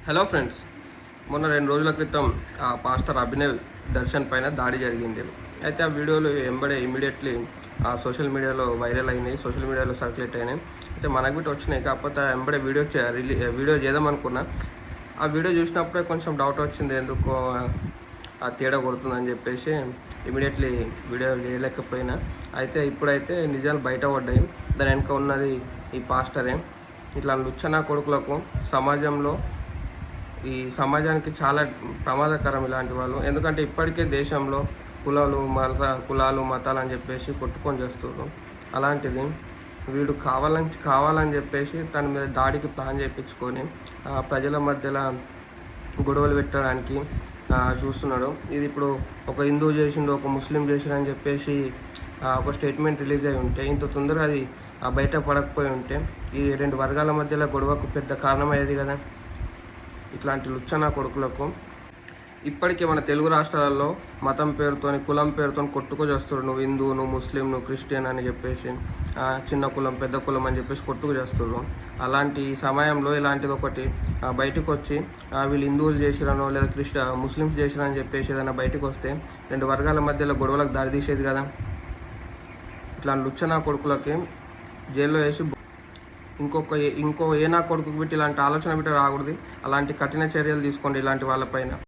Hello friends, మొన్న 2 రోజుల క్రితం పాస్టర్ అభినవ్ దర్శన్ పైన దాడి జరిగింది. అయితే ఆ వీడియోలు ఇమీడియట్లీ సోషల్ మీడియాలో వైరల్ అయినాయి, సోషల్ మీడియాలో సర్క్యులేట్ అయినాయి. అయితే మనకు బిట్ వచ్చినాయి. కాకపోతే ఎంబడే వీడియో చేద్దాం అనుకున్నా. ఆ వీడియో చూసినప్పుడే కొంచెం డౌట్ వచ్చింది, ఎందుకో ఆ తేడా కొడుతుందని చెప్పేసి ఇమీడియట్లీ వీడియో చేయలేకపోయినా. అయితే ఇప్పుడైతే నిజాలు బయట పడ్డాయి. దాని వెనుక ఉన్నది ఈ పాస్టరే. ఇట్లా లుచ్చనా కొడుకులకు ఈ సమాజానికి చాలా ప్రమాదకరం ఇలాంటి వాళ్ళు. ఎందుకంటే ఇప్పటికే దేశంలో కులాలు మతాలు అని చెప్పేసి కొట్టుకొని చేస్తున్నారు. అలాంటిది వీడు కావాలని చెప్పేసి తన మీద దాడికి ప్లాన్ చేయించుకొని ప్రజల మధ్యలో గొడవలు పెట్టడానికి చూస్తున్నాడు. ఇది ఇప్పుడు ఒక హిందూ చేసిండు, ఒక ముస్లిం చేసిండు అని చెప్పేసి ఒక స్టేట్మెంట్ రిలీజ్ అయి ఉంటే, ఇంత తొందరగా అది బయట పడకపోయి ఉంటే ఈ 2 వర్గాల మధ్యలో గొడవకు పెద్ద కారణమయ్యేది కదా. ఇట్లాంటి లుచ్చనా కొడుకులకు ఇప్పటికే మన తెలుగు రాష్ట్రాలలో మతం పేరుతోని, కులం పేరుతోని కొట్టుకు చేస్తారు. నువ్వు హిందూ, నువ్వు ముస్లిం, నువ్వు క్రిస్టియన్ అని చెప్పేసి, చిన్న కులం పెద్ద కులం అని చెప్పేసి కొట్టుకు చేస్తారు. అలాంటి సమయంలో ఇలాంటిది ఒకటి బయటకు వచ్చి వీళ్ళు హిందువులు చేసిరనో లేదా ముస్లిమ్స్ చేసిరని చెప్పేసి ఏదైనా బయటకు వస్తే 2 వర్గాల మధ్యలో గొడవలకు దారితీసేది కదా. ఇట్లాంటి లుచ్చనా కొడుకులకి జైల్లో వేసి ఇంకో ఏనా కొడుకు బిట్టి ఇలాంటి ఆలోచన బిట్టి రాకూడదు. అలాంటి కఠిన చర్యలు తీసుకోండి ఇలాంటి వాళ్ళపైన.